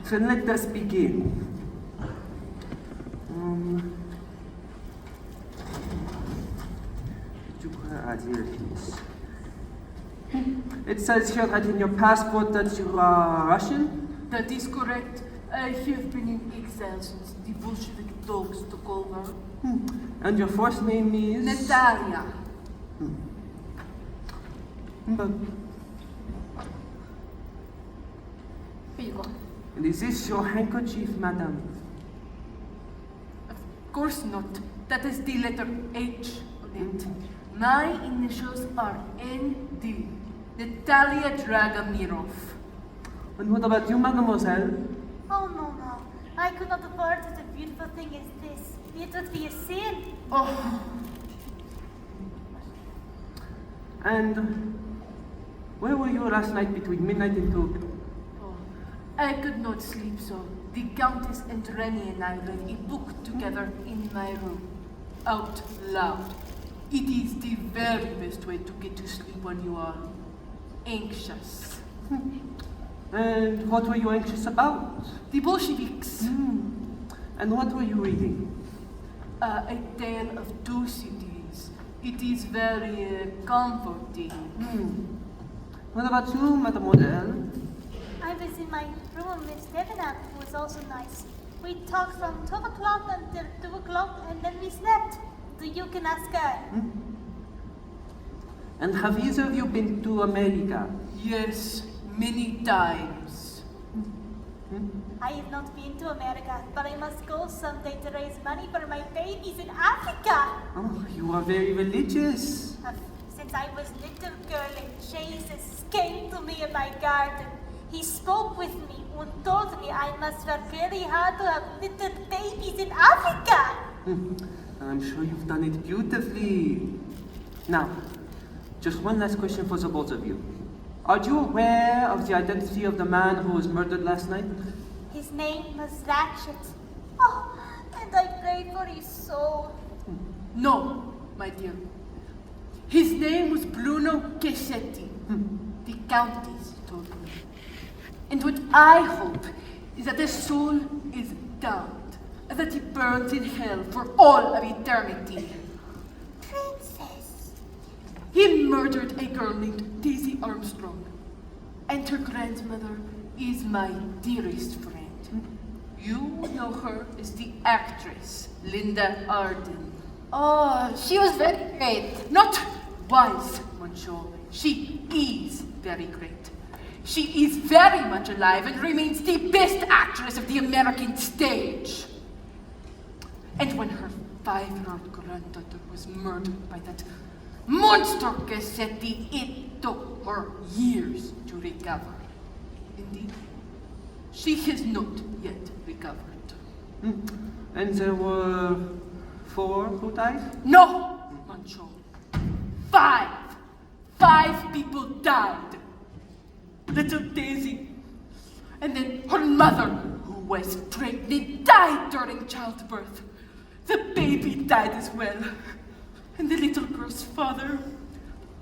So let us begin. It says here that in your passport that you are Russian? That is correct. I have been in exile since the Bolshevik dogs took over. And your first name is? Natalia. But, Here you go. and is this your handkerchief, madam? Of course not. That is the letter H on it. My initials are N.D. Natalia Dragomirov. And what about you, mademoiselle? Oh, no. I could not afford such a beautiful thing as this. It would be a sin. Oh, And where were you last night between midnight and 2? I could not sleep, so the Countess and Rennie and I read a book together in my room, out loud. It is the very best way to get to sleep when you are anxious. And what were you anxious about? The Bolsheviks. And what were you reading? A tale of two cities. It is very comforting. What about you, mademoiselle? I was in my room with Stevena, who was also nice. We talked from 12 o'clock until 2 o'clock, and then we slept. So you can ask her. And have either of you been to America? Yes, many times. I have not been to America, but I must go someday to raise money for my babies in Africa. Oh, you are very religious. Since I was little girl and Jesus came to me in my garden, he spoke with me and told me I must work very hard to have little babies in Africa. I'm sure you've done it beautifully. Now, just one last question for the both of you. Are you aware of the identity of the man who was murdered last night? His name was Ratchet. Oh, and I prayed for his soul. No, my dear. His name was Bruno Cassetti. The Countess told me. And what I hope is that his soul is damned, and that he burns in hell for all of eternity. Princess. He murdered a girl named Daisy Armstrong, and her grandmother is my dearest friend. You know her as the actress Linda Arden. Oh, she was very great. Not wise, Monsieur. She is very great. She is very much alive and remains the best actress of the American stage. And when her 5-year-old granddaughter was murdered by that monster Cassetti, it took her years to recover. Indeed, she has not yet recovered. And there were 4 who died? No, Monsieur. 5. 5 people died. Little Daisy. And then her mother, who was pregnant, died during childbirth. The baby died as well. And the little girl's father,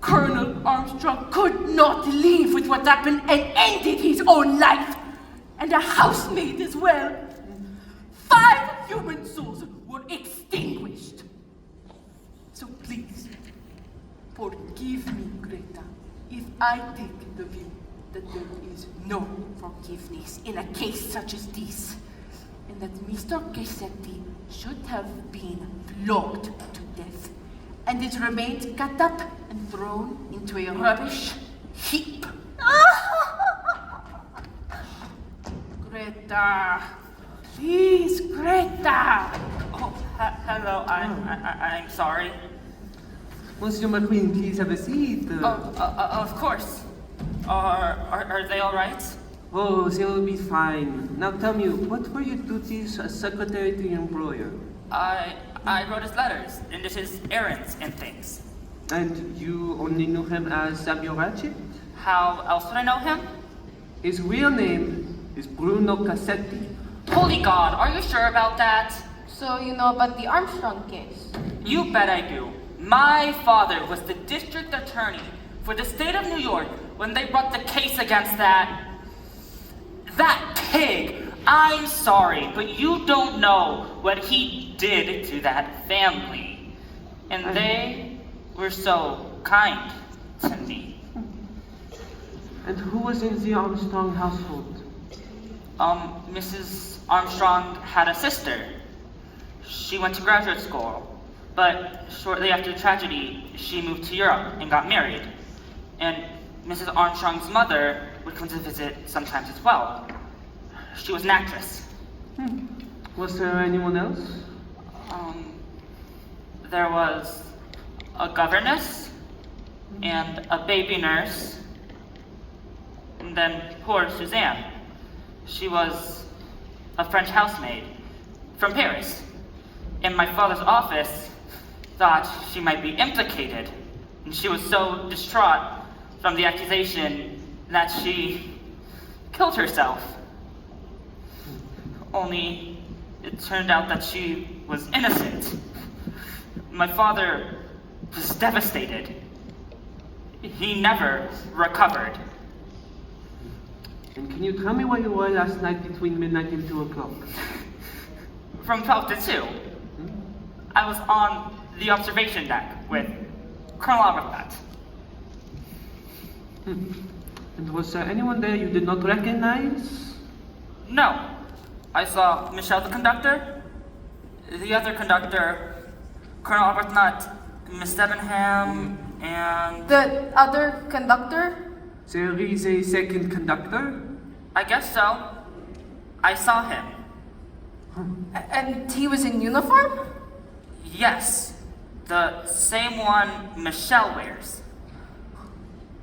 Colonel Armstrong, could not live with what happened and ended his own life. And a housemaid as well. 5 human souls were extinguished. So please, forgive me, Greta, if I take the view that there is no forgiveness in a case such as this, and that Mr. Cassetti should have been flogged to death, and his remains cut up and thrown into a rubbish heap. Greta, please, Greta. Oh, hello. I'm sorry. Monsieur McQueen, please have a seat. Of course. Are they all right? Oh, they'll be fine. Now tell me, what were your duties as secretary to your employer? I wrote his letters and did his errands and things. And you only knew him as Samuel Ratchet? How else would I know him? His real name is Bruno Cassetti. Holy God, are you sure about that? So you know about the Armstrong case? You bet I do. My father was the district attorney for the state of New York when they brought the case against that pig I'm sorry, but you don't know what he did to that family. And they were so kind to me. And who was in the Armstrong household? Mrs. Armstrong had a sister. She went to graduate school, but shortly after the tragedy, she moved to Europe and got married. And Mrs. Armstrong's mother would come to visit sometimes as well. She was an actress. Was there anyone else? There was a governess and a baby nurse, and then poor Suzanne. She was a French housemaid from Paris. And my father's office thought she might be implicated, and she was so distraught from the accusation that she killed herself. Only it turned out that she was innocent. My father was devastated. He never recovered. And can you tell me where you were last night between midnight and 2 o'clock? From 12 to 2, I was on the observation deck with Colonel Arbuthnot. And was there anyone there you did not recognize? No. I saw Michelle, the conductor, the other conductor, Colonel Arbuthnot, Miss Debenham, and... The other conductor? There is a second conductor? I guess so. I saw him. And he was in uniform? Yes. The same one Michelle wears.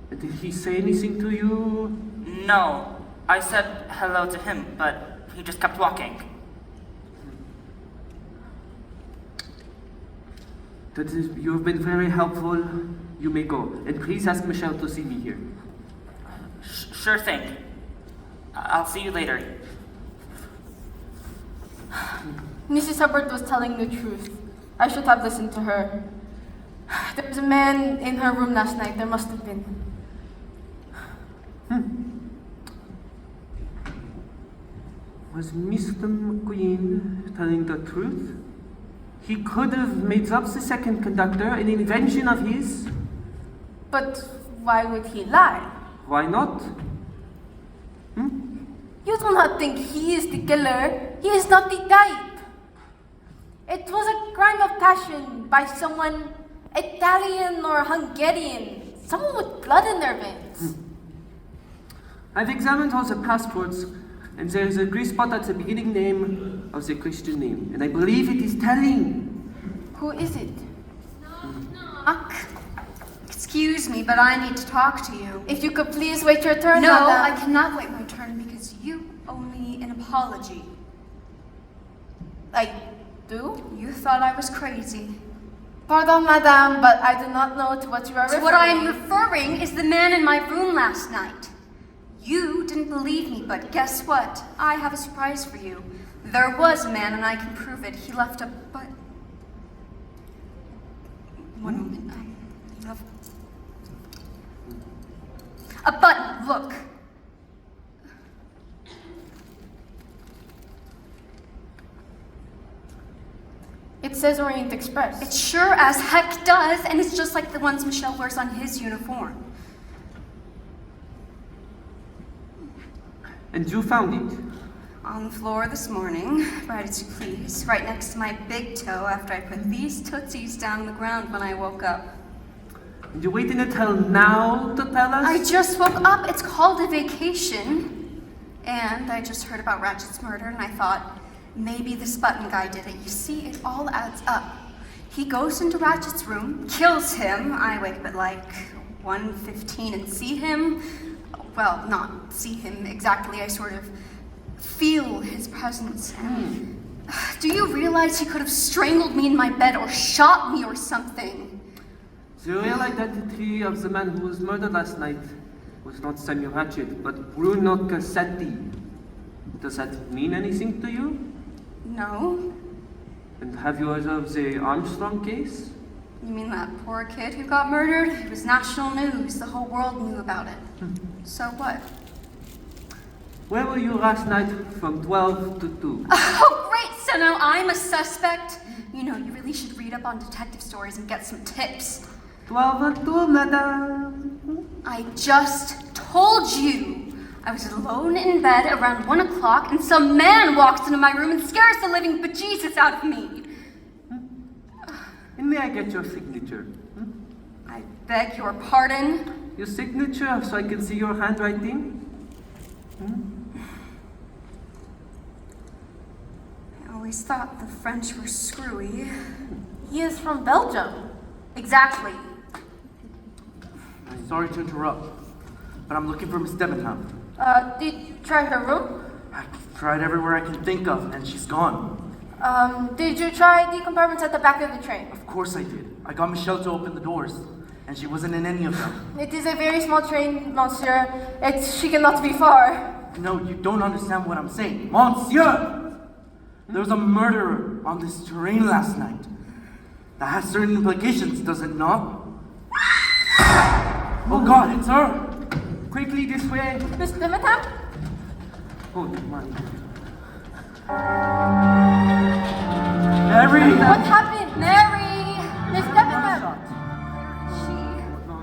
Did he say anything to you? No. I said hello to him, but he just kept walking. You have been very helpful. You may go. And please ask Michelle to see me here. Sure thing. I'll see you later. Mrs. Hubbard was telling the truth. I should have listened to her. There was a man in her room last night. There must have been. Was Mr. McQueen telling the truth? He could have made up the second conductor, an invention of his. But why would he lie? Why not? You do not think he is the killer. He is not the type. It was a crime of passion by someone Italian or Hungarian. Someone with blood in their veins. I've examined all the passports, and there is a Greek spot at the beginning name of the Christian name, and I believe it is telling. Who is it? Knock. Excuse me, but I need to talk to you. If you could please wait your turn, No, madame. I cannot wait my turn because you owe me an apology. I do? You thought I was crazy. Pardon, madame, but I do not know to what you are So referring. what I am referring is the man in my room last night. You didn't believe me, but guess what? I have a surprise for you. There was a man, and I can prove it. He left a butt. One moment. You have a button. Look. It says Orient Express. It sure as heck does, and it's just like the ones Michelle wears on his uniform. And you found it? On the floor this morning, right as you please, right next to my big toe after I put these tootsies down on the ground when I woke up. And you're waiting until now to tell us? I just woke up. It's called a vacation. And I just heard about Ratchet's murder, and I thought, maybe this button guy did it. You see, it all adds up. He goes into Ratchet's room, kills him. I wake up at like 1:15 and see him. Well, not see him exactly. I sort of feel his presence. Do you realize he could have strangled me in my bed or shot me or something? The real identity of the man who was murdered last night was not Samuel Ratchet, but Bruno Cassetti. Does that mean anything to you? No. And have you heard of the Armstrong case? You mean that poor kid who got murdered? It was national news. The whole world knew about it. So what? Where were you last night from 12 to 2? Oh, great! So now I'm a suspect? You know, you really should read up on detective stories and get some tips. 12 and 2, madam. I just told you. I was alone in bed around 1 o'clock and some man walks into my room and scares the living bejesus out of me. And may I get your signature? I beg your pardon? Your signature so I can see your handwriting? I always thought the French were screwy. He is from Belgium. Exactly. I'm sorry to interrupt, but I'm looking for Miss Debenham. Did you try her room? I've tried everywhere I can think of, and she's gone. Did you try the compartments at the back of the train? Of course I did. I got Michelle to open the doors, and she wasn't in any of them. It is a very small train, monsieur. She cannot be far. No, you don't understand what I'm saying. Monsieur! There was a murderer on this train last night. That has certain implications, does it not? Oh God, it's her! Quickly this way. Miss Demetam? Oh, my. Mary! What happened? Mary! Miss Demetam! Shot.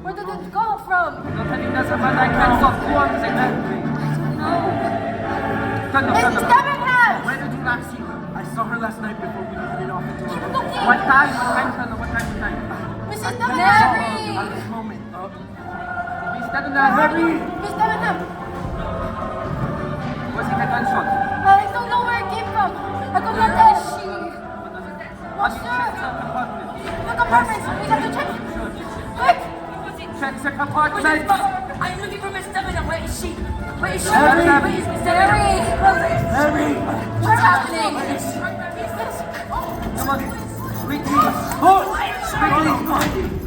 Where did it go from? Not having doesn't matter, I can't stop forms exactly. Miss Demetam! Where did you last see her? I saw her last night before we headed off into her room. Looking! What time? What time? Mrs. At Demetam! this moment, Miss Debenham, hurry! Miss Demetam! Was it a gunshot? I don't know where it came from. I could not tell. Monsieur! The compartments! We have to check! Quick! Check the compartment! I'm looking for Miss Debenham. Where is she? Where is she? Mary! Where is Miss Debenham? Mary! What's happening? Come on, quickly! Quickly!